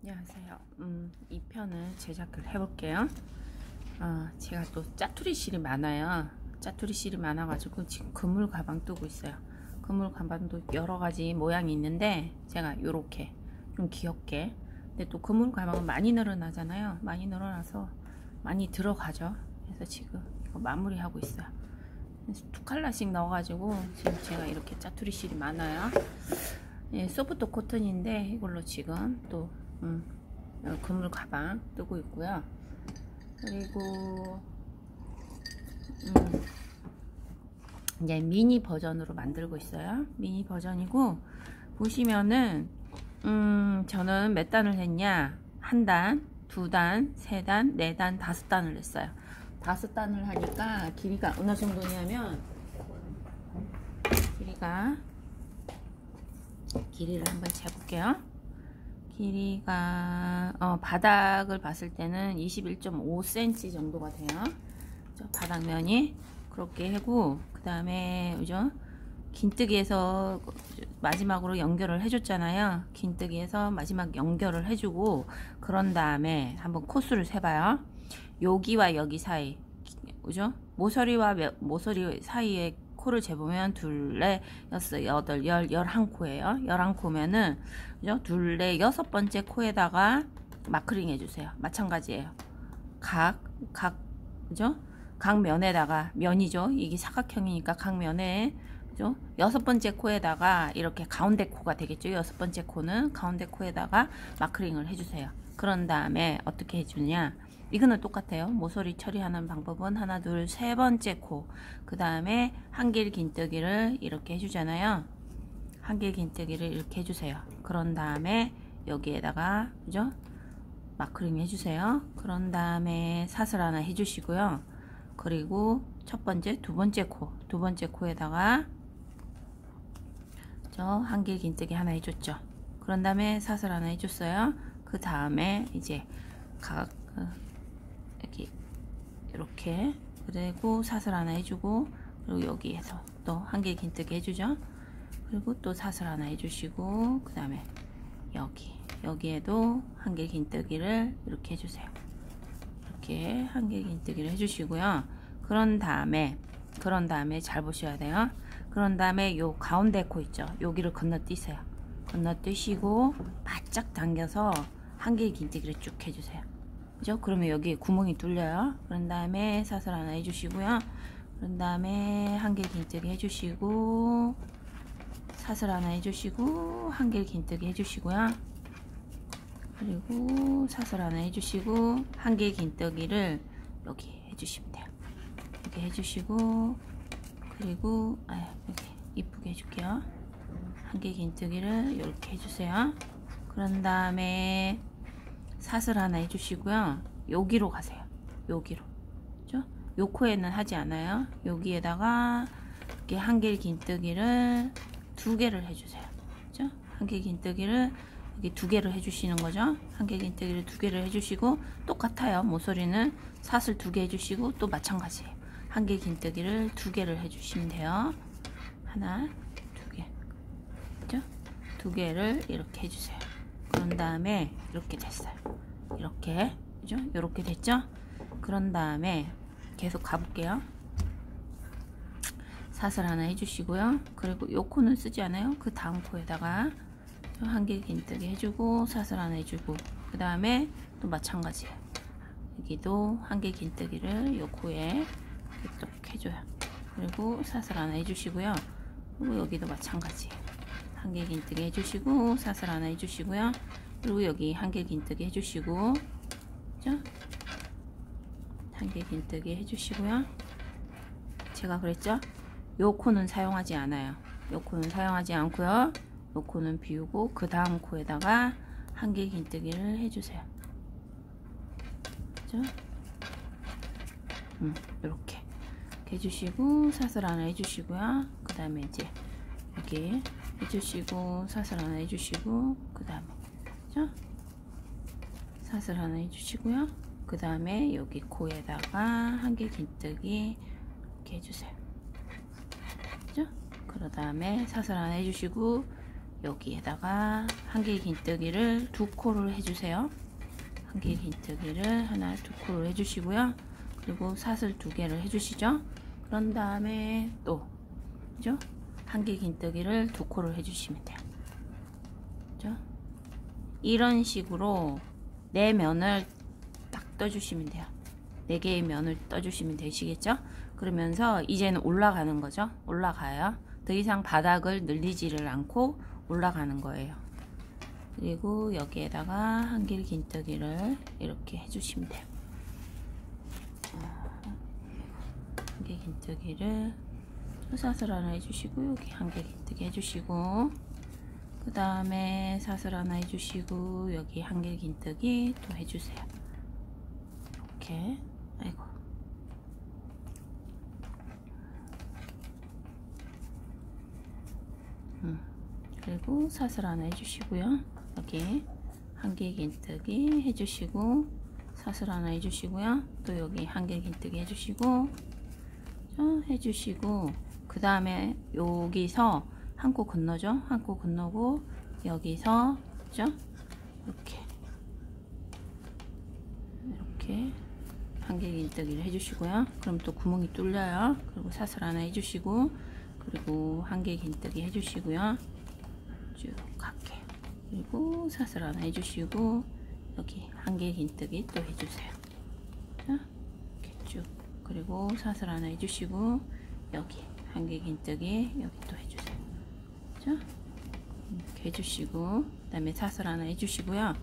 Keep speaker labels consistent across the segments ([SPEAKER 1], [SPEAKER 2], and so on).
[SPEAKER 1] 안녕하세요. 이 편을 제작을 해볼게요. 제가 또 짜투리 실이 많아요. 짜투리 실이 많아가지고 지금 그물 가방 뜨고 있어요. 그물 가방도 여러가지 모양이 있는데 제가 요렇게 좀 귀엽게, 근데 또 그물 가방은 많이 늘어나잖아요. 많이 늘어나서 많이 들어가죠. 그래서 지금 이거 마무리하고 있어요. 두 컬러씩 넣어가지고 지금 제가 이렇게 짜투리 실이 많아요. 예, 소프트 코튼인데 이걸로 지금 또 그물 가방 뜨고 있고요. 그리고 이제 미니 버전으로 만들고 있어요. 미니 버전이고, 보시면은 저는 몇 단을 했냐, 한 단, 두 단, 세 단, 네 단, 다섯 단을 했어요. 다섯 단을 하니까 길이가 어느 정도냐면, 길이를 한번 재볼게요. 길이가 바닥을 봤을 때는 21.5cm 정도가 돼요. 바닥면이 그렇게 하고, 그 다음에 그죠, 긴뜨기에서 마지막으로 연결을 해줬잖아요. 긴뜨기에서 마지막 연결을 해주고, 그런 다음에 한번 코수를 세봐요. 여기와 여기 사이, 그죠, 모서리와 모서리 사이에 코를 재보면 둘, 넷, 여섯, 여덟, 열, 11코예요. 11코면은 그죠? 둘, 넷, 여섯 번째 코에다가 마크링 해주세요. 마찬가지예요. 그죠? 각 면에다가, 면이죠. 이게 사각형이니까 각 면에, 그죠? 여섯 번째 코에다가 이렇게 가운데 코가 되겠죠. 여섯 번째 코는 가운데 코에다가 마크링을 해주세요. 그런 다음에 어떻게 해주냐? 이거는 똑같아요. 모서리 처리하는 방법은 하나, 둘, 세 번째 코, 그 다음에 한길 긴뜨기를 이렇게 해주잖아요. 한길 긴뜨기를 이렇게 해주세요. 그런 다음에 여기에다가, 그죠, 마크링 해주세요. 그런 다음에 사슬 하나 해주시고요. 그리고 첫 번째, 두 번째 코에다가 저 한길 긴뜨기 하나 해줬죠. 그런 다음에 사슬 하나 해줬어요. 그 다음에 이제 여기 이렇게, 그리고 사슬 하나 해주고, 그리고 여기에서 또 한길 긴뜨기 해주죠. 그리고 또 사슬 하나 해주시고, 그 다음에 여기에도 한길 긴뜨기를 이렇게 해주세요. 이렇게 한길 긴뜨기를 해주시고요. 그런 다음에 잘 보셔야 돼요. 그런 다음에 요 가운데 코 있죠. 여기를 건너뛰세요. 건너뛰시고 바짝 당겨서 한길 긴뜨기를 쭉 해주세요. 그죠? 그러면 여기 구멍이 뚫려요. 그런 다음에 사슬 하나 해주시고요. 그런 다음에 한길 긴뜨기 해주시고, 사슬 하나 해주시고, 한길 긴뜨기 해주시고요. 그리고 사슬 하나 해주시고, 한길 긴뜨기를 여기 해주시면 돼요. 이렇게 해주시고, 그리고 여기 이쁘게 해줄게요. 한길 긴뜨기를 이렇게 해주세요. 그런 다음에 사슬 하나 해주시고요. 여기로 가세요. 여기로. 그죠? 요 코에는 하지 않아요. 여기에다가 이렇게 한길 긴뜨기를 두 개를 해주세요. 그죠? 한길 긴뜨기를 여기 두 개를 해주시는 거죠. 한길 긴뜨기를 두 개를 해주시고, 똑같아요. 모서리는 사슬 두 개 해주시고, 또 마찬가지예요. 한길 긴뜨기를 두 개를 해주시면 돼요. 하나, 두 개. 그죠? 두 개를 이렇게 해주세요. 그런 다음에 이렇게 됐어요. 이렇게, 그죠? 이렇게 됐죠? 그런 다음에 계속 가볼게요. 사슬 하나 해주시고요. 그리고 요 코는 쓰지 않아요. 그 다음 코에다가 한길 긴뜨기 해주고, 사슬 하나 해주고, 그 다음에 또 마찬가지예요. 여기도 한길 긴뜨기를 요 코에 이렇게 해줘요. 그리고 사슬 하나 해주시고요. 그리고 여기도 마찬가지예요. 한길 긴뜨기 해주시고, 사슬 하나 해주시고요. 그리고 여기 한길 긴뜨기 해주시고, 그죠? 한길 긴뜨기 해주시고요. 제가 그랬죠? 요 코는 사용하지 않아요. 요 코는 사용하지 않고요. 요 코는 비우고, 그 다음 코에다가 한길 긴뜨기를 해주세요. 그죠? 이렇게 해주시고, 사슬 하나 해주시고요. 그 다음에 이제 여기 해주시고, 사슬 하나 해주시고, 그 다음에, 그죠? 사슬 하나 해주시고요. 그 다음에 여기 코에다가 한길 긴뜨기 이렇게 해주세요. 그죠? 그 다음에 사슬 하나 해주시고, 여기에다가 한길 긴뜨기를 2코를 해주세요. 한길 긴뜨기를 하나 2코를 해주시고요. 그리고 사슬 2개를 해주시죠. 그런 다음에 또 그죠? 한길 긴뜨기를 2코를 해주시면 돼요. 그죠? 이런 식으로 4면을 딱 떠주시면 돼요. 4개의 면을 떠주시면 되시겠죠? 그러면서 이제는 올라가는 거죠. 올라가요. 더 이상 바닥을 늘리지를 않고 올라가는 거예요. 그리고 여기에다가 한길 긴뜨기를 이렇게 해주시면 돼요. 한길 긴뜨기를 사슬 하나 해주시고, 여기 한길 긴뜨기 해주시고, 그 다음에 사슬 하나 해주시고, 여기 한길 긴뜨기 또 해주세요. 이렇게. 아이고. 그리고 사슬 하나 해주시고요. 여기 한길 긴뜨기 해주시고, 사슬 하나 해주시고요. 또 여기 한길 긴뜨기 해주시고, 해주시고, 그 다음에 여기서 한 코 건너죠. 한 코 건너고 여기서 그죠? 이렇게 한길 긴뜨기를 해주시고요. 그럼 또 구멍이 뚫려요. 그리고 사슬 하나 해주시고, 그리고 한길 긴뜨기 해주시고요. 쭉 갈게요. 그리고 사슬 하나 해주시고, 여기 한길 긴뜨기 또 해주세요. 이렇게 쭉. 그리고 사슬 하나 해주시고, 여기 한길 긴뜨기 여기 또 해주세요. 그죠? 이렇게 해주시고, 그 다음에 사슬 하나 해주시고요.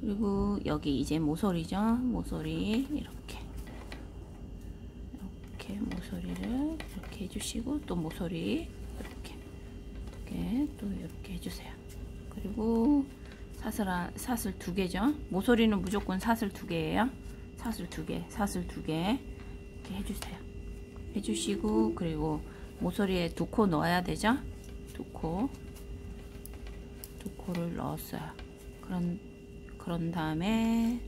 [SPEAKER 1] 그리고 여기 이제 모서리죠. 모서리 이렇게 모서리를 이렇게 해주시고, 또 모서리 이렇게 또 이렇게 해주세요. 그리고 사슬 2개죠. 모서리는 무조건 사슬 2개예요. 사슬 2개 이렇게 해주세요. 해주시고, 그리고 모서리에 2코 넣어야 되죠. 2코를 넣었어요. 그런 다음에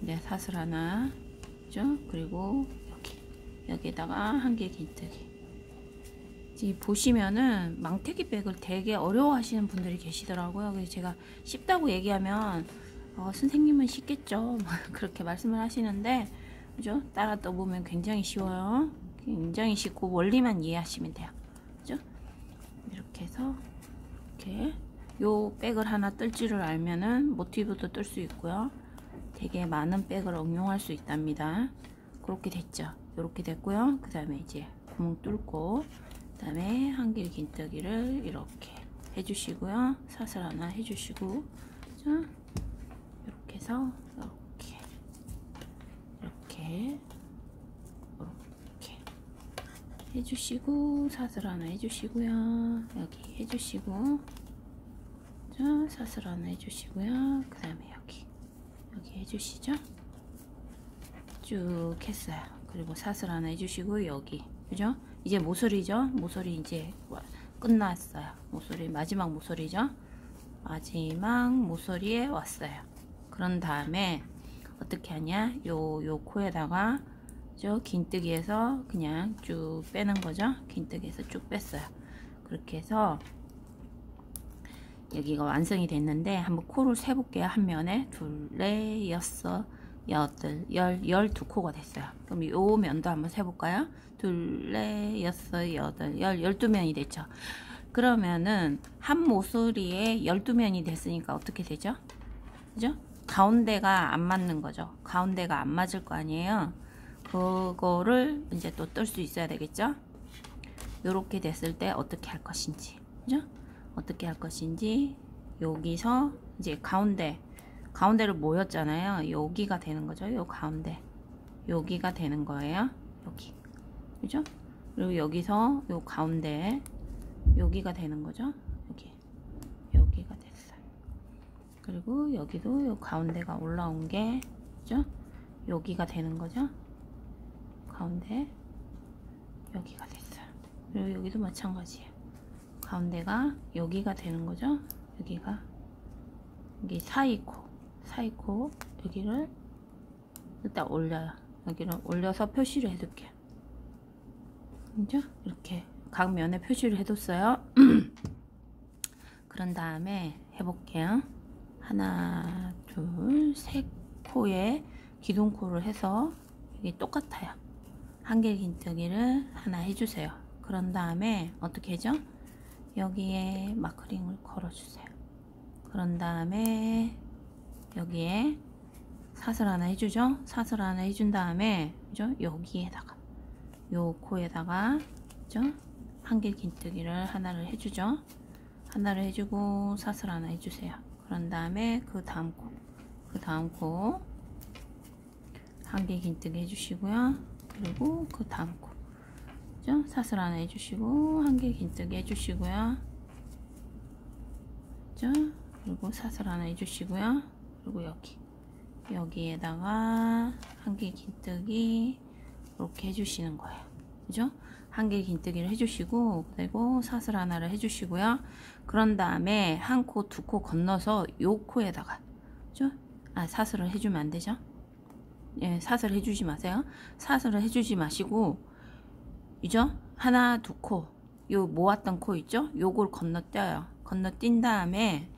[SPEAKER 1] 이제 사슬 하나 죠. 그리고 여기에다가 한길 긴뜨기. 지금 보시면은 망태기 백을 되게 어려워하시는 분들이 계시더라고요. 그래서 제가 쉽다고 얘기하면 선생님은 쉽겠죠 그렇게 말씀을 하시는데, 그죠? 따라 떠보면 굉장히 쉬워요. 굉장히 쉽고 원리만 이해하시면 돼요. 그죠? 이렇게 해서 이렇게 요 백을 하나 뜰 줄을 알면은 모티브도 뜰 수 있고요. 되게 많은 백을 응용할 수 있답니다. 그렇게 됐죠. 이렇게 됐고요. 그 다음에 이제 구멍 뚫고, 그 다음에 한길 긴뜨기를 이렇게 해주시고요. 사슬 하나 해주시고, 자, 이렇게 해서 이렇게 해주시고, 사슬 하나 해주시고요. 여기 해주시고, 자, 사슬 하나 해주시고요. 그 다음에 여기 해주시죠. 쭉 했어요. 그리고 사슬 하나 해주시고, 여기 그죠? 이제 모서리죠. 모서리 이제 끝났어요. 모서리 마지막 모서리죠. 마지막 모서리에 왔어요. 그런 다음에 어떻게 하냐? 요 코에다가 긴뜨기에서 그냥 쭉 빼는 거죠. 긴뜨기에서 쭉 뺐어요. 그렇게 해서 여기가 완성이 됐는데, 한번 코를 세볼게요. 한 면에 2, 4, 6, 8, 12코가 됐어요. 그럼 요 면도 한번 세볼까요? 2, 4, 6, 8, 12면이 됐죠. 그러면은 한 모서리에 12면이 됐으니까 어떻게 되죠? 그죠? 가운데가 안 맞는 거죠. 가운데가 안 맞을 거 아니에요. 그거를 이제 또 뜰 수 있어야 되겠죠? 요렇게 됐을 때 어떻게 할 것인지, 그죠? 어떻게 할 것인지, 여기서 이제 가운데를 모였잖아요. 여기가 되는 거죠. 요 가운데 여기가 되는 거예요. 여기, 그죠? 그리고 여기서 요 가운데 여기가 되는 거죠. 여기가 됐어요. 그리고 여기도 요 가운데가 올라온 게, 그죠? 여기가 되는 거죠. 가운데 여기가 됐어요. 그리고 여기도 마찬가지예요. 가운데가 여기가 되는 거죠. 여기 사이코 여기를 일단 올려요. 여기를 올려서 표시를 해둘게요. 그죠? 이렇게 각 면에 표시를 해뒀어요. 그런 다음에 해볼게요. 하나, 둘, 셋 코에 기둥코를 해서 이게 똑같아요. 한길긴뜨기를 하나 해주세요. 그런 다음에 어떻게 하죠? 여기에 마크링을 걸어주세요. 그런 다음에 여기에 사슬 하나 해주죠. 사슬 하나 해준 다음에 그죠? 여기에다가 요 코에다가 그죠? 한길긴뜨기를 하나를 해주죠. 하나를 해주고 사슬 하나 해주세요. 그런 다음에 그 다음 코 한길긴뜨기 해주시고요. 그리고 그 다음 코 그죠? 사슬 하나 해주시고 한길긴뜨기 해주시고요. 그죠? 그리고 사슬 하나 해주시고요. 그리고 여기에다가 한길긴뜨기 이렇게 해주시는 거예요. 그죠? 한길긴뜨기를 해주시고 그리고 사슬 하나를 해주시고요. 그런 다음에 한 코, 두 코 건너서 요 코에다가 그죠? 사슬을 해주면 안 되죠? 예, 사슬 해주지 마세요. 사슬을 해주지 마시고 그죠? 하나, 두 코, 요 모았던 코 있죠? 요걸 건너뛰어요. 건너뛴 다음에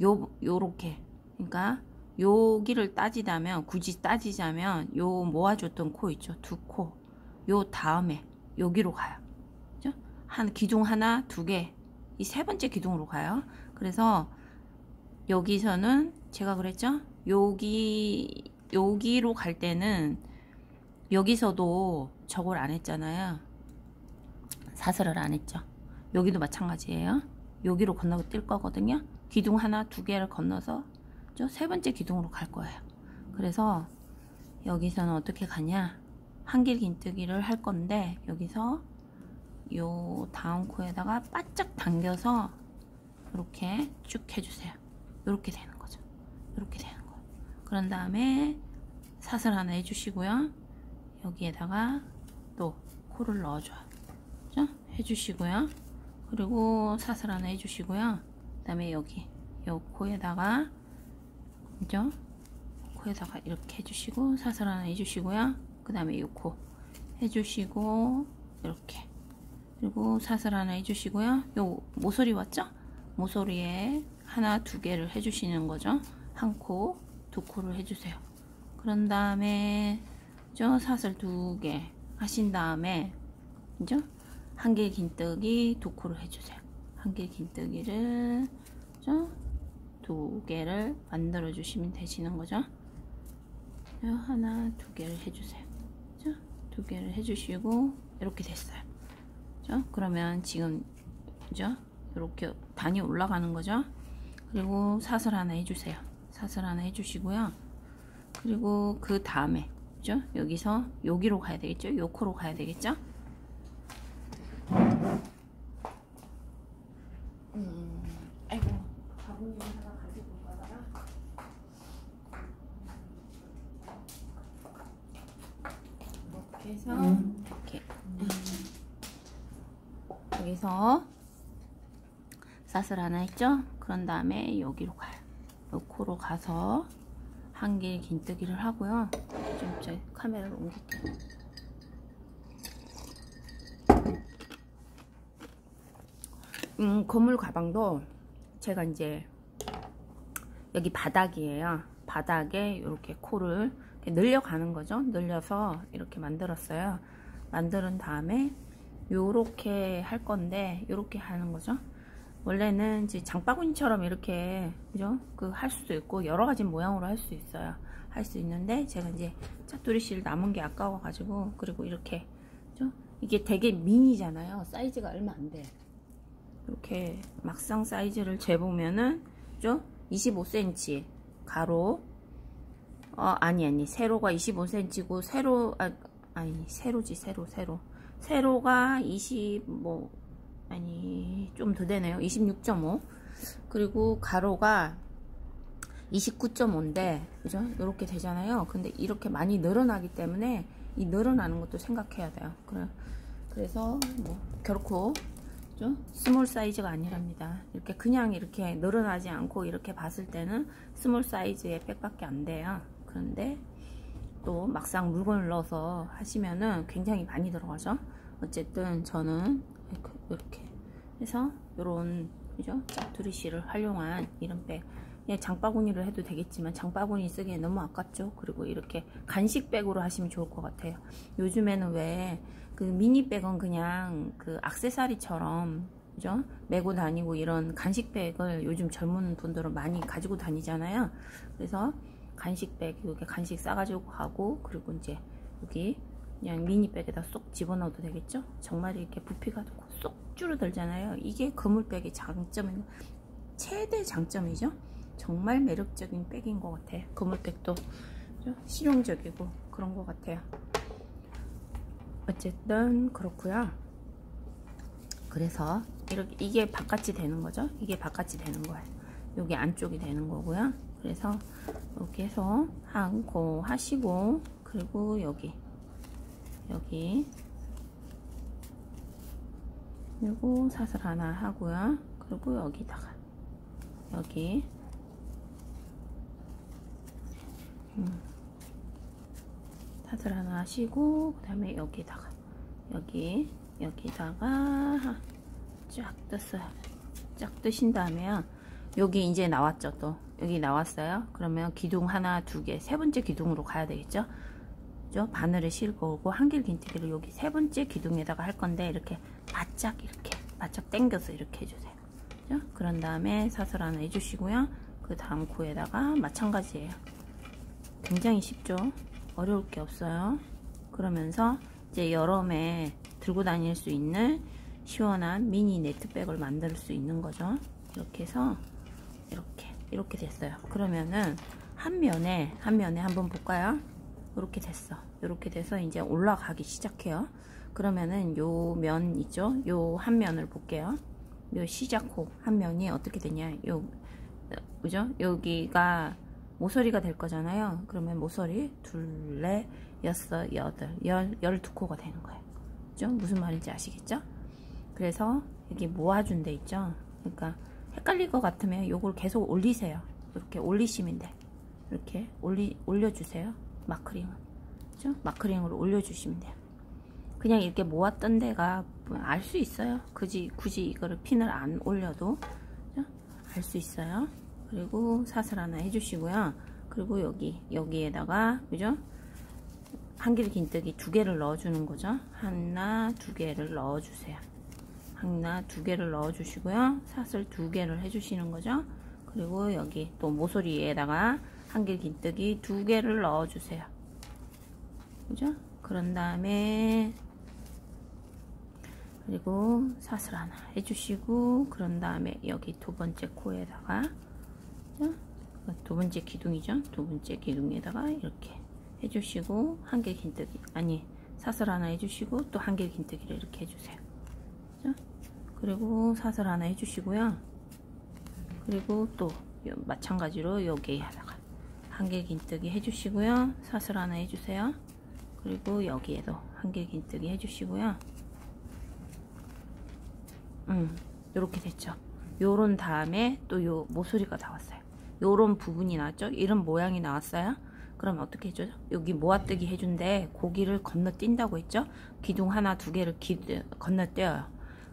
[SPEAKER 1] 요렇게, 그러니까 여기를 따지자면, 굳이 따지자면 요 모아줬던 코 있죠? 두 코, 요 다음에 여기로 가요. 그죠? 기둥 하나, 두 개, 이 세 번째 기둥으로 가요. 그래서 여기서는 제가 그랬죠? 여기로 갈 때는 여기서도 저걸 안 했잖아요. 사슬을 안 했죠. 여기도 마찬가지예요. 여기로 건너고 뛸 거거든요. 기둥 하나, 두 개를 건너서 세 번째 기둥으로 갈 거예요. 그래서 여기서는 어떻게 가냐? 한길긴뜨기를 할 건데 여기서 요 다음 코에다가 바짝 당겨서 이렇게 쭉 해주세요. 이렇게 되는 거죠. 이렇게 되는 거예요. 그런 다음에 사슬 하나 해주시고요. 여기에다가 또 코를 넣어줘요. 그죠? 해주시고요. 그리고 사슬 하나 해주시고요. 그 다음에 여기 요 코에다가 그죠? 코에다가 이렇게 해주시고 사슬 하나 해주시고요. 그 다음에 요 코 해주시고 이렇게 그리고 사슬 하나 해주시고요. 요 모서리 왔죠? 모서리에 하나, 두 개를 해주시는 거죠. 한 코, 두 코를 해주세요. 그런 다음에 사슬 두 개 하신 다음에 그죠? 한길긴뜨기 두 코를 해주세요. 한길긴뜨기를 두 개를 만들어 주시면 되시는 거죠. 하나, 두 개를 해주세요. 두 개를 해주시고 이렇게 됐어요. 그러면 지금 그죠? 이렇게 단이 올라가는 거죠. 그리고 사슬 하나 해주세요. 사슬 하나 해주시고요. 그리고 그 다음에 그죠? 여기서 여기로 가야 되겠죠? 요 코로 가야 되겠죠? 아이고 바구니 하나 가지고 가다가 이렇게 해서 이렇게 여기서 사슬 하나 했죠? 그런 다음에 여기로 가요. 요 코로 가서 한길긴뜨기를 하고요. 좀 저 카메라를 옮길게요. 거물 가방도 제가 이제 여기 바닥이에요. 바닥에 이렇게 코를 이렇게 늘려가는 거죠. 늘려서 이렇게 만들었어요. 만든 다음에 요렇게 할 건데 요렇게 하는 거죠. 원래는 이제 장바구니처럼 이렇게 그죠? 할 수도 있고 여러 가지 모양으로 할 수 있어요. 할 수 있는데 제가 이제 짜투리 실 남은 게 아까워 가지고 그리고 이렇게 그죠? 이게 되게 미니잖아요. 사이즈가 얼마 안 돼. 이렇게 막상 사이즈를 재보면은 그죠? 25cm 가로 아니 세로가 25cm고 세로가 20 좀 더 되네요. 26.5 그리고 가로가 29.5인데 그죠? 이렇게 되잖아요. 근데 이렇게 많이 늘어나기 때문에 이 늘어나는 것도 생각해야 돼요. 그래서 뭐 결코 그죠? 스몰 사이즈가 아니랍니다. 이렇게 그냥 이렇게 늘어나지 않고 이렇게 봤을 때는 스몰 사이즈의 백밖에 안 돼요. 그런데 또 막상 물건을 넣어서 하시면은 굉장히 많이 들어가죠. 어쨌든 저는 이렇게 해서 요런 그죠? 짜투리실을 활용한 이런 백. 그냥 장바구니로 해도 되겠지만 장바구니 쓰기에 너무 아깝죠. 그리고 이렇게 간식백으로 하시면 좋을 것 같아요. 요즘에는 왜 그 미니백은 그냥 그 액세서리처럼 그죠? 메고 다니고 이런 간식백을 요즘 젊은 분들은 많이 가지고 다니잖아요. 그래서 간식백 여기 간식 싸가지고 가고, 그리고 이제 여기 그냥 미니백에다 쏙 집어넣어도 되겠죠. 정말 이렇게 부피가 쏙 줄어들잖아요. 이게 그물백의 장점인, 최대 장점이죠. 정말 매력적인 백인 것 같아요. 그물백도 실용적이고 그런 것 같아요. 어쨌든 그렇고요. 그래서 이렇게 이게 바깥이 되는 거죠. 이게 바깥이 되는 거예요. 여기 안쪽이 되는 거고요. 그래서 이렇게 해서 하고 하시고, 그리고 여기 그리고 사슬 하나 하고요. 그리고 여기다가 여기 사슬 하나 하시고, 그 다음에 여기다가 여기다가 쫙 떴어요. 쫙 뜨신 다음에요. 여기 이제 나왔죠. 또 여기 나왔어요. 그러면 기둥 하나, 두 개, 세 번째 기둥으로 가야 되겠죠. 그죠? 바늘을 싣고 오고 한길 긴뜨기를 여기 세 번째 기둥에다가 할 건데, 이렇게 바짝 당겨서 이렇게 해주세요. 그죠? 그런 다음에 사슬 하나 해주시고요. 그 다음 코에다가 마찬가지예요. 굉장히 쉽죠? 어려울 게 없어요. 그러면서 이제 여름에 들고 다닐 수 있는 시원한 미니 네트백을 만들 수 있는 거죠. 이렇게 해서 이렇게 됐어요. 그러면은 한 면에 한번 볼까요? 이렇게 됐어. 이렇게 돼서 이제 올라가기 시작해요. 그러면은 요 면 있죠? 요 한 면을 볼게요. 요 시작호 한 면이 어떻게 되냐? 그죠? 여기가 모서리가 될 거잖아요. 그러면 모서리 둘, 넷, 여섯, 여덟, 12코가 되는 거예요. 그죠? 무슨 말인지 아시겠죠? 그래서 여기 모아준 데 있죠? 그러니까 헷갈릴 것 같으면 요걸 계속 올리세요. 이렇게 올리시면 돼. 이렇게 올려주세요. 마크링을. 그죠? 마크링으로 올려주시면 돼요. 그냥 이렇게 모았던 데가 알 수 있어요. 굳이 이거를 핀을 안 올려도 알 수 있어요. 그리고 사슬 하나 해주시고요. 그리고 여기에다가 그죠? 한길 긴뜨기 두 개를 넣어주는 거죠. 하나, 두 개를 넣어주세요. 하나, 두 개를 넣어주시고요. 사슬 두 개를 해주시는 거죠. 그리고 여기 또 모서리에다가 한길 긴뜨기 두 개를 넣어주세요. 그죠? 그런 다음에 그리고 사슬 하나 해주시고, 그런 다음에 여기 두 번째 코에다가 두 번째 기둥이죠. 두 번째 기둥에다가 이렇게 해주시고, 한길 긴뜨기 사슬 하나 해주시고, 또 한길 긴뜨기를 이렇게 해주세요. 그죠? 그리고 사슬 하나 해주시고요. 그리고 또 마찬가지로 여기에다가 한길 긴뜨기 해주시고요. 사슬 하나 해주세요. 그리고 여기에도 한길 긴뜨기 해주시고요. 요렇게 됐죠. 요런 다음에 또 요 모서리가 나왔어요. 요런 부분이 나왔죠. 이런 모양이 나왔어요. 그럼 어떻게 해줘요? 여기 모아뜨기 해준데 고기를 건너뛴다고 했죠. 기둥 하나, 두 개를 건너뛰어요.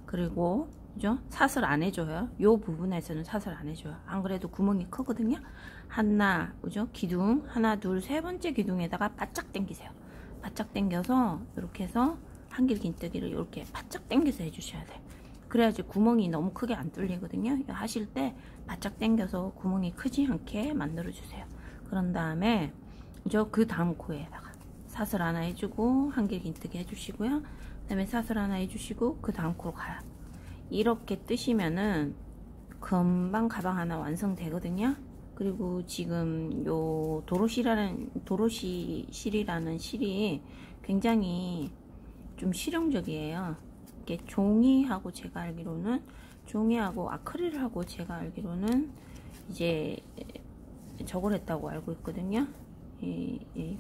[SPEAKER 1] 그리고 그죠? 사슬 안 해줘요. 요 부분에서는 사슬 안 해줘요. 안 그래도 구멍이 크거든요. 하나, 그죠? 기둥 하나, 둘, 세 번째 기둥에다가 바짝 당기세요. 바짝 당겨서 이렇게 해서 한길 긴뜨기를 이렇게 바짝 당겨서 해주셔야 돼요. 그래야지 구멍이 너무 크게 안 뚫리거든요. 하실 때 바짝 당겨서 구멍이 크지 않게 만들어 주세요. 그런 다음에 그 다음 코에다가 사슬 하나 해주고 한길 긴뜨기 해주시고요. 그 다음에 사슬 하나 해주시고 그 다음 코로 가요. 이렇게 뜨시면은 금방 가방 하나 완성되거든요. 그리고 지금 요 도로시실이라는 실이 굉장히 좀 실용적이에요. 이렇게 종이하고 제가 알기로는 종이하고 아크릴하고 제가 알기로는 이제 저걸 했다고 알고 있거든요.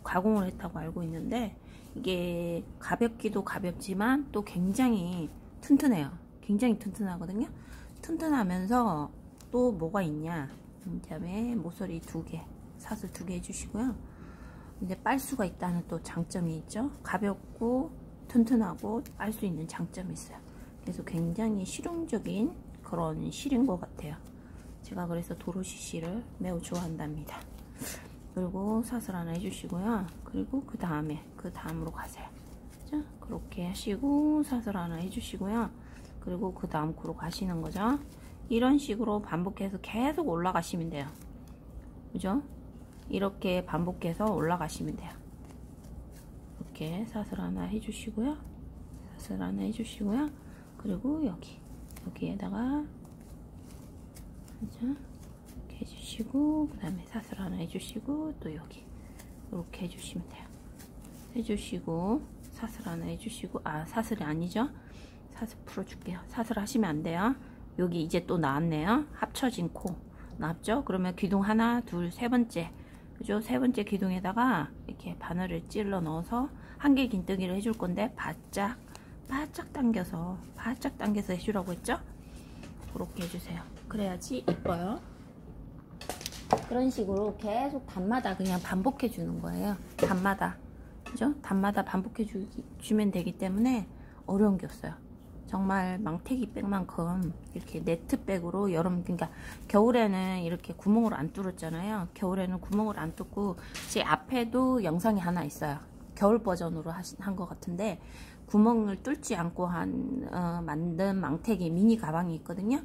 [SPEAKER 1] 가공을 했다고 알고 있는데, 이게 가볍기도 가볍지만 또 굉장히 튼튼해요. 굉장히 튼튼하거든요. 튼튼하면서 또 뭐가 있냐, 그다음에 모서리 두 개, 사슬 두 개 해주시고요. 이제 빨 수가 있다는 또 장점이 있죠. 가볍고 튼튼하고 빨 수 있는 장점이 있어요. 그래서 굉장히 실용적인 그런 실인 것 같아요. 제가 그래서 도로시 실을 매우 좋아한답니다. 그리고 사슬 하나 해주시고요. 그리고 그 다음으로 가세요. 자, 그렇게 하시고 사슬 하나 해주시고요. 그리고 그 다음 코로 가시는 거죠. 이런 식으로 반복해서 계속 올라가시면 돼요. 그죠? 이렇게 반복해서 올라가시면 돼요. 이렇게 사슬 하나 해주시고요. 사슬 하나 해주시고요. 그리고 여기에다가 이렇게 해주시고, 그 다음에 사슬 하나 해주시고, 또 여기 이렇게 해주시면 돼요. 해주시고 사슬 하나 해주시고, 사슬이 아니죠? 사슬 풀어줄게요. 사슬 하시면 안 돼요. 여기 이제 또 나왔네요. 합쳐진 코 나왔죠? 그러면 기둥 하나, 둘, 세 번째, 그죠? 세 번째 기둥에다가 이렇게 바늘을 찔러 넣어서 한개 긴뜨기를 해줄 건데, 바짝 당겨서 해주라고 했죠? 그렇게 해주세요. 그래야지 이뻐요. 그런 식으로 계속 단마다 그냥 반복해 주는 거예요. 단마다, 그죠? 단마다 반복해 주면 되기 때문에 어려운 게 없어요. 정말 망태기 백만큼 이렇게 네트백으로 그러니까 겨울에는 이렇게 구멍을 안 뚫었잖아요. 겨울에는 구멍을 안 뚫고, 제 앞에도 영상이 하나 있어요. 겨울 버전으로 한 것 같은데, 구멍을 뚫지 않고 만든 망태기 미니 가방이 있거든요.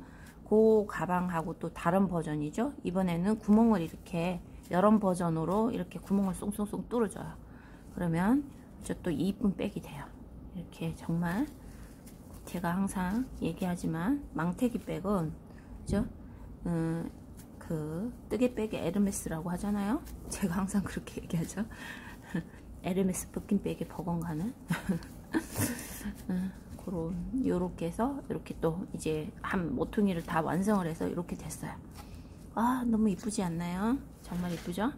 [SPEAKER 1] 그 가방하고 또 다른 버전이죠. 이번에는 구멍을 이렇게 여러 버전으로 이렇게 구멍을 쏙쏙쏙 뚫어줘요. 그러면 저 또 이쁜 백이 돼요. 이렇게 정말 제가 항상 얘기하지만 망태기 백은, 그죠? 그 뜨개백의 에르메스라고 하잖아요. 제가 항상 그렇게 얘기하죠. 에르메스 벗김백에 버건가는 그런, 요렇게 해서 이렇게 또 이제 한 모퉁이를 다 완성을 해서 이렇게 됐어요. 너무 이쁘지 않나요? 정말 이쁘죠?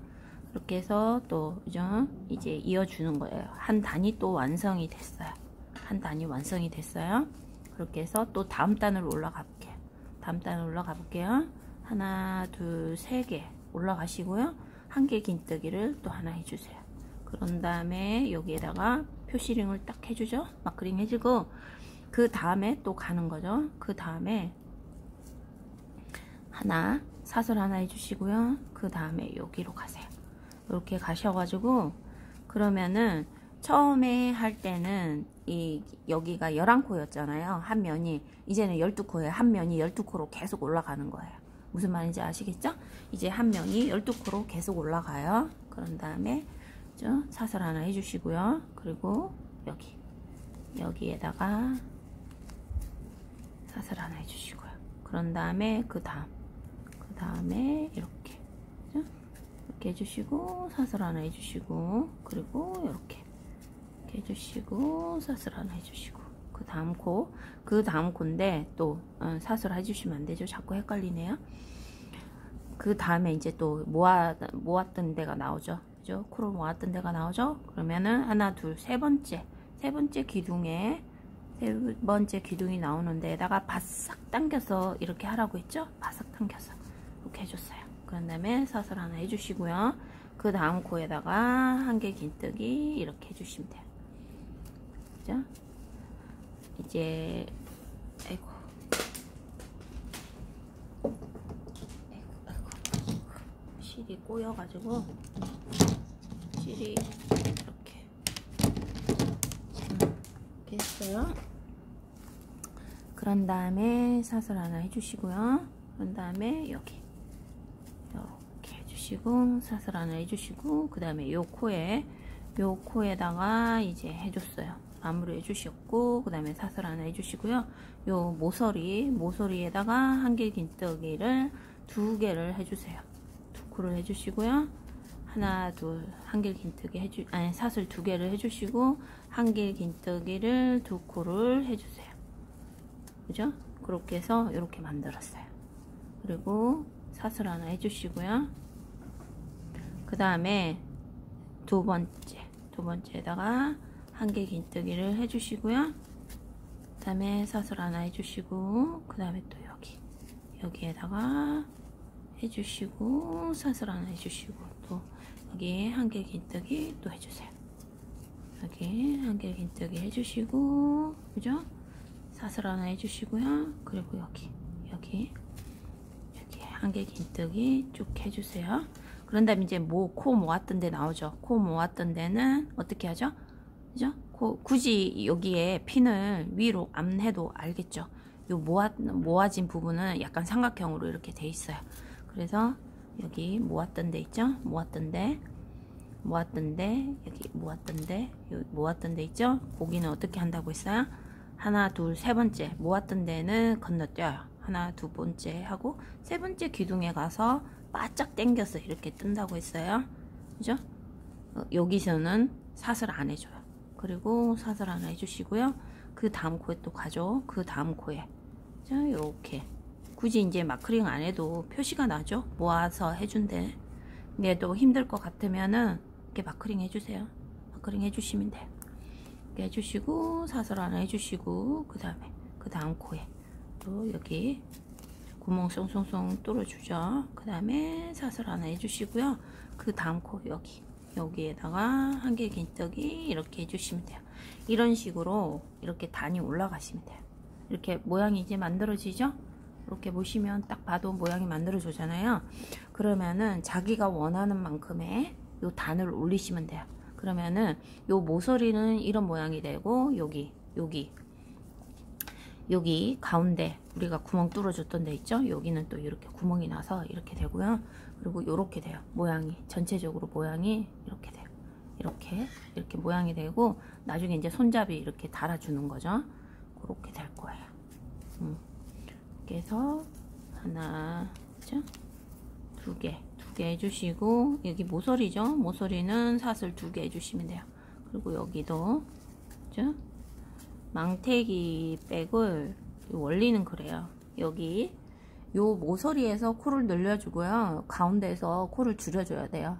[SPEAKER 1] 이렇게 해서 또, 그죠? 이제 이어주는 거예요. 한 단이 또 완성이 됐어요. 한 단이 완성이 됐어요. 그렇게 해서 또 다음 단으로 올라가 볼게요. 다음 단으로 올라가 볼게요. 하나, 둘, 세 개 올라가시고요. 한 개 긴뜨기를 또 하나 해주세요. 그런 다음에 여기에다가 표시링을 딱 해주죠. 마크링 해주고, 그 다음에 또 가는 거죠. 그 다음에 사슬 하나 해주시고요. 그 다음에 여기로 가세요. 이렇게 가셔가지고, 그러면은 처음에 할 때는 여기가 11코였잖아요. 한 면이. 이제는 12코예요. 한 면이 12코로 계속 올라가는 거예요. 무슨 말인지 아시겠죠? 이제 한 면이 12코로 계속 올라가요. 그런 다음에 사슬 하나 해주시고요. 그리고 여기에다가 사슬 하나 해주시고요. 그런 다음에 그 다음에 이렇게 해주시고, 사슬 하나 해주시고, 그리고 이렇게 해주시고, 사슬 하나 해주시고, 그 다음 코인데 또 사슬 해주시면 안 되죠. 자꾸 헷갈리네요. 그 다음에 이제 또 모았던 데가 나오죠. 그죠? 코를 모았던 데가 나오죠. 그러면은 하나, 둘, 세 번째 기둥에, 세 번째 기둥이 나오는 데에다가 바싹 당겨서 이렇게 하라고 했죠. 바싹 당겨서 이렇게 해줬어요. 그런 다음에 사슬 하나 해주시고요. 그 다음 코에다가 한 개 긴뜨기 이렇게 해주시면 돼요. 그죠? 이제 아이고 실이 꼬여가지고, 실이 이렇게 했어요. 그런 다음에 사슬 하나 해주시고요. 그런 다음에 여기 이렇게 해주시고, 사슬 하나 해주시고, 그 다음에 요 코에다가 이제 해줬어요. 마무리 해주셨고, 그 다음에 사슬 하나 해주시고요. 요 모서리에다가 한 개 긴뜨기를 2개를 해주세요. 2코를 해주시고요. 하나, 둘, 한 개 긴뜨기 사슬 2개를 해주시고, 한 개 긴뜨기를 2코를 해주세요. 그죠? 그렇게 해서 이렇게 만들었어요. 그리고 사슬 하나 해주시고요. 그 다음에 두 번째에다가 한 개 긴뜨기를 해주시고요. 그 다음에 사슬 하나 해주시고, 그 다음에 또 여기에다가 해주시고, 사슬 하나 해주시고, 또 여기 한 개 긴뜨기 또 해주세요. 여기 한 개 긴뜨기 해주시고, 그죠? 사슬 하나 해주시고요. 그리고 여기 한개 긴뜨기 쭉 해주세요. 그런 다음에 이제 코 모았던 데 나오죠. 코 모았던 데는 어떻게 하죠? 그죠? 굳이 여기에 핀을 위로 안 해도 알겠죠. 요 모아진 부분은 약간 삼각형으로 이렇게 돼 있어요. 그래서 여기 모았던 데 있죠? 모았던 데 여기 모았던 데 있죠? 거기는 어떻게 한다고 했어요? 하나, 둘, 세 번째 모았던 데는 건너뛰어요. 하나, 두 번째 하고 세 번째 기둥에 가서 바짝 당겨서 이렇게 뜬다고 했어요. 그죠? 여기서는 사슬 안 해줘요. 그리고 사슬 안 해주시고요. 그 다음 코에 또 가죠. 그 다음 코에 자, 이렇게 굳이 이제 마크링 안 해도 표시가 나죠. 모아서 해준대. 근데 또 힘들 것 같으면은 이렇게 마크링 해주세요. 마크링 해주시면 돼요. 이렇게 해주시고 사슬 하나 해주시고 그 다음에 그 다음 코에 또 여기 구멍 쏭쏭쏭 뚫어주죠. 그 다음에 사슬 하나 해주시고요. 그 다음 코 여기에다가 한개 긴뜨기 이렇게 해주시면 돼요. 이런 식으로 이렇게 단이 올라가시면 돼요. 이렇게 모양이 이제 만들어지죠. 이렇게 보시면 딱 봐도 모양이 만들어지잖아요. 그러면은 자기가 원하는 만큼의 요 단을 올리시면 돼요. 그러면은 요 모서리는 이런 모양이 되고 여기 가운데 우리가 구멍 뚫어줬던 데 있죠. 여기는 또 이렇게 구멍이 나서 이렇게 되고요. 그리고 요렇게 돼요. 모양이 전체적으로 모양이 이렇게 돼요. 이렇게 모양이 되고 나중에 이제 손잡이 이렇게 달아주는 거죠. 그렇게 될 거예요. 이렇게 해서 하나, 그죠? 두 개 해주시고 여기 모서리죠. 모서리는 사슬 2개 해주시면 돼요. 그리고 여기도 그죠? 망태기 백을 원리는 그래요. 여기 요 모서리에서 코를 늘려주고요. 가운데에서 코를 줄여줘야 돼요.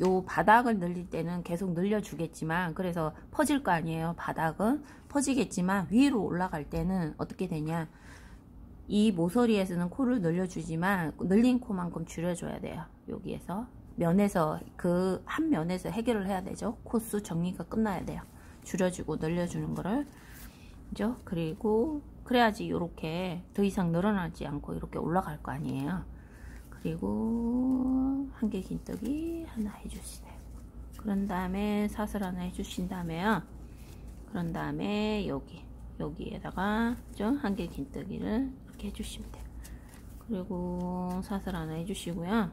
[SPEAKER 1] 요 바닥을 늘릴 때는 계속 늘려주겠지만 그래서 퍼질 거 아니에요. 바닥은 퍼지겠지만 위로 올라갈 때는 어떻게 되냐, 이 모서리에서는 코를 늘려주지만 늘린 코만큼 줄여줘야 돼요. 여기에서 면에서 그 한 면에서 해결을 해야 되죠. 코수 정리가 끝나야 돼요. 줄여주고 늘려주는 거를, 그죠? 그리고 그래야지 이렇게 더 이상 늘어나지 않고 이렇게 올라갈 거 아니에요. 그리고 한개 긴뜨기 하나 해주세요. 그런 다음에 사슬 하나 해주신 다음에요. 그런 다음에 여기에다가 그죠? 한개 긴뜨기를 이렇게 해주시면 돼요. 그리고 사슬 하나 해주시고요.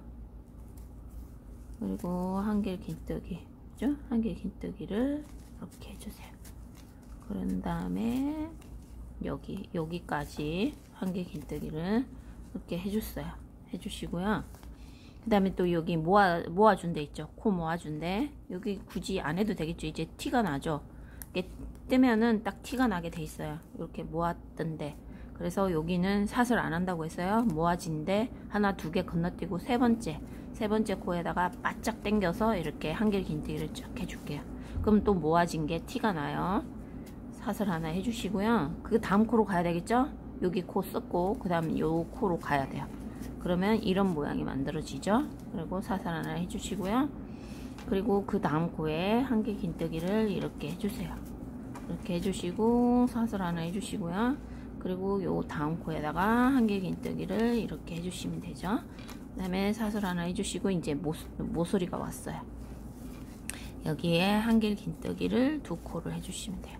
[SPEAKER 1] 그리고 한개 긴뜨기, 그죠? 한개 긴뜨기를 이렇게 해주세요. 그런 다음에 여기까지 한개 긴뜨기를 이렇게 해주시고요. 그 다음에 또 여기 모아준 데 있죠. 코 모아준 데 여기 굳이 안 해도 되겠죠. 이제 티가 나죠. 이렇게 뜨면은 딱 티가 나게 돼 있어요. 이렇게 모았던 데. 그래서 여기는 사슬 안 한다고 했어요. 모아진 데 하나, 두 개 건너뛰고 세 번째 코에다가 바짝 당겨서 이렇게 한길 긴뜨기를 쭉 해줄게요. 그럼 또 모아진 게 티가 나요. 사슬 하나 해주시고요. 그 다음 코로 가야 되겠죠. 여기 코 썼고 그 다음 요 코로 가야 돼요. 그러면 이런 모양이 만들어지죠. 그리고 사슬 하나 해주시고요. 그리고 그 다음 코에 한길 긴뜨기를 이렇게 해주세요. 이렇게 해주시고 사슬 하나 해주시고요. 그리고 요 다음 코에다가 한길 긴뜨기를 이렇게 해주시면 되죠. 그 다음에 사슬 하나 해주시고 이제 모서리가 왔어요. 여기에 한길 긴뜨기를 2코를 해주시면 돼요.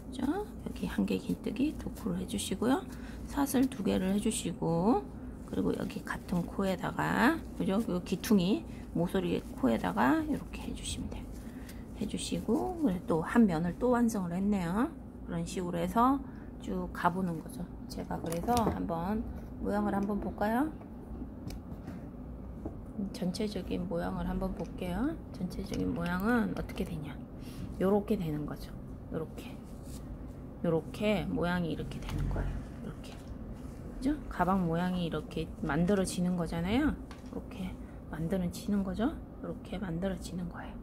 [SPEAKER 1] 그죠? 여기 한길 긴뜨기 2코를 해주시고요. 사슬 2개를 해주시고, 그리고 여기 같은 코에다가, 그죠? 요 기퉁이 모서리 코에다가 이렇게 해주시면 돼요. 해주시고, 또 한 면을 또 완성을 했네요. 그런 식으로 해서 쭉 가보는 거죠. 제가 그래서 한번 모양을 한번 볼까요? 전체적인 모양을 한번 볼게요. 전체적인 모양은 어떻게 되냐, 요렇게 되는 거죠. 요렇게 모양이 이렇게 되는 거예요. 이렇게, 그죠? 가방 모양이 이렇게 만들어지는 거잖아요. 이렇게 만들어지는 거죠. 이렇게 만들어지는 거예요.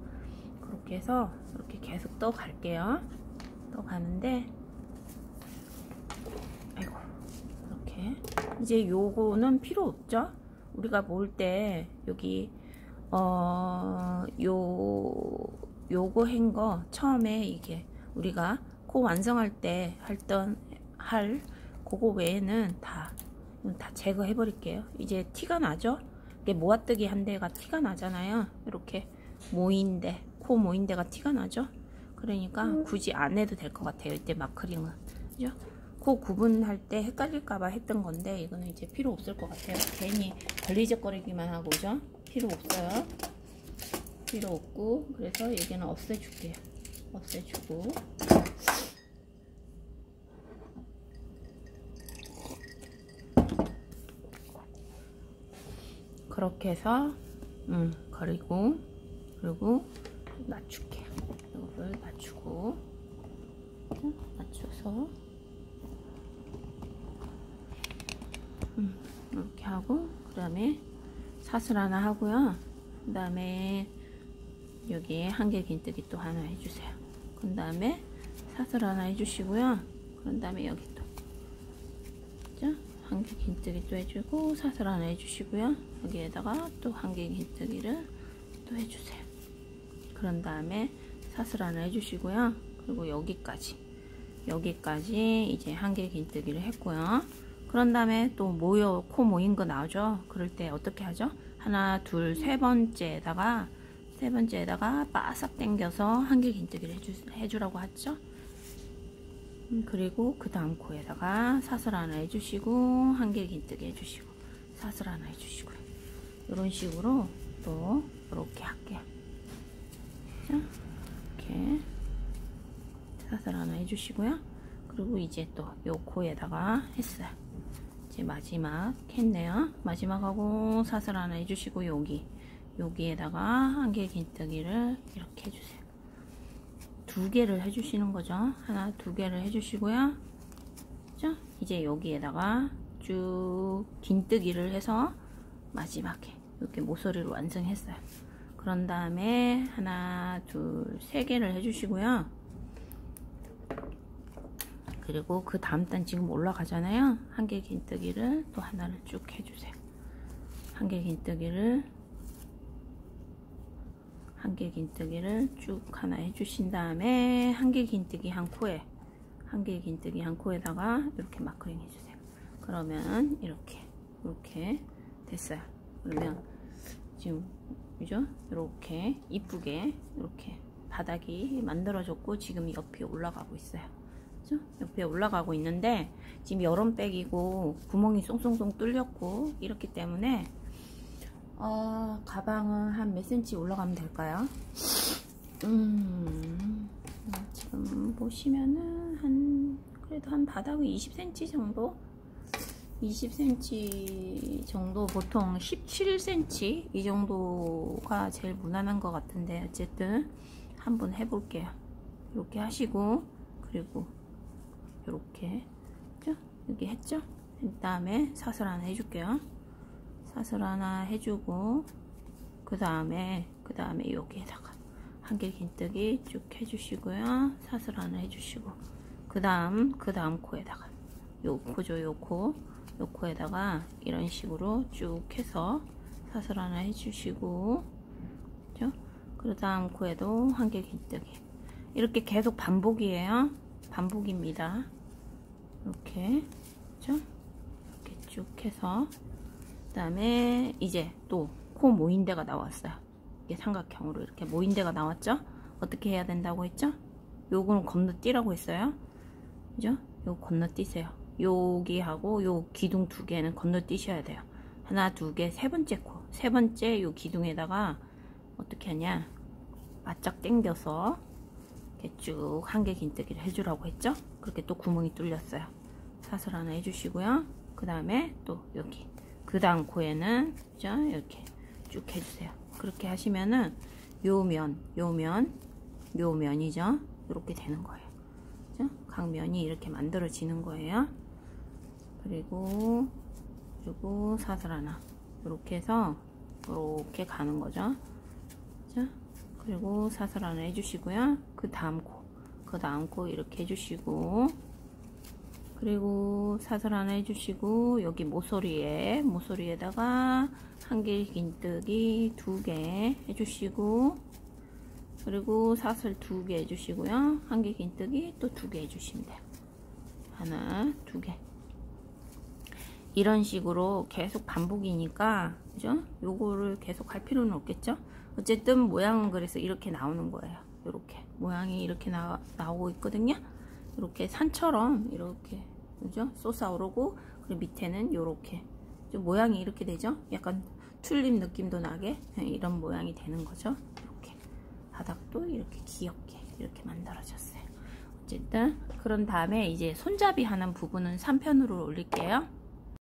[SPEAKER 1] 그렇게 해서 이렇게 계속 떠 갈게요. 떠 가는데, 아이고, 이렇게 이제 요거는 필요 없죠. 우리가 모을 때 여기 요거 한 거 처음에 이게 우리가 코 완성할 때 할 그거 외에는 다 제거해 버릴게요. 이제 티가 나죠? 이게 모아뜨기 한 데가 티가 나잖아요. 이렇게 모인데, 코 모인데가 티가 나죠? 그러니까 굳이 안 해도 될 것 같아요. 이때 마크링은. 그죠? 코 구분할 때 헷갈릴까봐 했던 건데, 이거는 이제 필요 없을 것 같아요. 괜히 걸리적거리기만 하고, 그죠? 필요 없어요. 필요 없고, 그래서 여기는 없애줄게요. 없애주고. 그렇게 해서 그리고 낮출게요. 이거를 낮추고 낮춰서 이렇게 하고, 그 다음에 사슬 하나 하고요. 그 다음에 여기에 한길 긴뜨기 또 하나 해주세요. 그 다음에 사슬 하나 해주시고요. 그런 다음에 여기 또 한길 긴뜨기 또 해주고, 사슬 하나 해주시고요. 여기에다가 또 한길 긴뜨기를 또 해주세요. 그런 다음에 사슬 하나 해주시고요. 그리고 여기까지 이제 한길 긴뜨기를 했고요. 그런 다음에 또 코 모인 거 나오죠? 그럴 때 어떻게 하죠? 하나, 둘, 세 번째에다가 바싹 당겨서 한길 긴뜨기를 해주라고 하죠. 그리고 그 다음 코에다가 사슬 하나 해주시고, 한길 긴뜨기 해주시고, 사슬 하나 해주시고요. 이런 식으로 또 이렇게 할게요. 이렇게 사슬 하나 해주시고요. 그리고 이제 또 요 코에다가 했어요. 이제 마지막 했네요. 마지막하고 사슬 하나 해주시고, 여기에다가 한길 긴뜨기를 이렇게 해주세요. 두 개를 해주시는 거죠. 하나, 두 개를 해주시고요. 그죠? 이제 여기에다가 쭉 긴뜨기를 해서 마지막에 이렇게 모서리를 완성했어요. 그런 다음에 하나, 둘, 세 개를 해주시고요. 그리고 그 다음 단 지금 올라가잖아요. 한길 긴뜨기를 또 하나를 쭉 해주세요. 한길 긴뜨기를 쭉 하나 해주신 다음에 한길 긴뜨기 한 코에다가 이렇게 마크링 해주세요. 그러면 이렇게 됐어요. 그러면 지금 그죠? 이렇게 이쁘게 이렇게 바닥이 만들어졌고, 지금 옆이 올라가고 있어요. 그죠? 옆에 올라가고 있는데, 지금 여름백이고 구멍이 쏭쏭쏭 뚫렸고 이렇기 때문에 가방은 한 몇 cm 올라가면 될까요? 지금 보시면은 그래도 한 바닥이 20cm 정도? 20cm 정도, 보통 17cm 이 정도가 제일 무난한 것 같은데, 어쨌든 한번 해볼게요. 이렇게 하시고, 그리고 이렇게 여기 했죠? 그 다음에 사슬 하나 해줄게요. 사슬 하나 해주고, 그 다음에 여기에다가 한길 긴뜨기 쭉 해주시고요. 사슬 하나 해주시고, 그 다음 코에다가 요 코에다가 이런 식으로 쭉 해서 사슬 하나 해주시고, 그죠? 그 다음 코에도 한길 긴뜨기. 이렇게 계속 반복이에요. 반복입니다. 이렇게, 그죠? 이렇게 쭉 해서, 그 다음에 이제 또 코 모인 데가 나왔어요. 이게 삼각형으로 이렇게 모인 데가 나왔죠? 어떻게 해야 된다고 했죠? 요거는 건너뛰라고 했어요. 그죠? 요거 건너뛰세요. 여기하고 요 기둥 두 개는 건너뛰셔야 돼요. 하나, 두 개, 세 번째 요 기둥에다가 어떻게 하냐? 바짝 당겨서 이렇게 쭉 한길 긴뜨기를 해주라고 했죠? 그렇게 또 구멍이 뚫렸어요. 사슬 하나 해주시고요. 그 다음에 또 여기 그 다음 코에는 그죠? 이렇게 쭉 해주세요. 그렇게 하시면은 요 면이죠? 이렇게 되는 거예요. 그죠? 각 면이 이렇게 만들어지는 거예요. 그리고 사슬 하나 이렇게 해서 이렇게 가는 거죠. 그죠? 그리고 사슬 하나 해주시고요. 그 다음 코 이렇게 해주시고, 그리고 사슬 하나 해주시고, 여기 모서리에다가 한길 긴뜨기 두 개 해주시고, 그리고 사슬 두 개 해주시고요. 한길 긴뜨기 또 두 개 해주시면 돼요. 하나, 두 개. 이런 식으로 계속 반복이니까, 그죠? 요거를 계속 할 필요는 없겠죠? 어쨌든 모양은 그래서 이렇게 나오는 거예요. 이렇게 모양이 이렇게 나오고 있거든요. 이렇게 산처럼 이렇게, 그죠? 솟아오르고, 그리고 밑에는 요렇게 좀 모양이 이렇게 되죠? 약간 튤립 느낌도 나게 이런 모양이 되는 거죠. 이렇게 바닥도 이렇게 귀엽게 이렇게 만들어졌어요. 어쨌든 그런 다음에 이제 손잡이 하는 부분은 3편으로 올릴게요.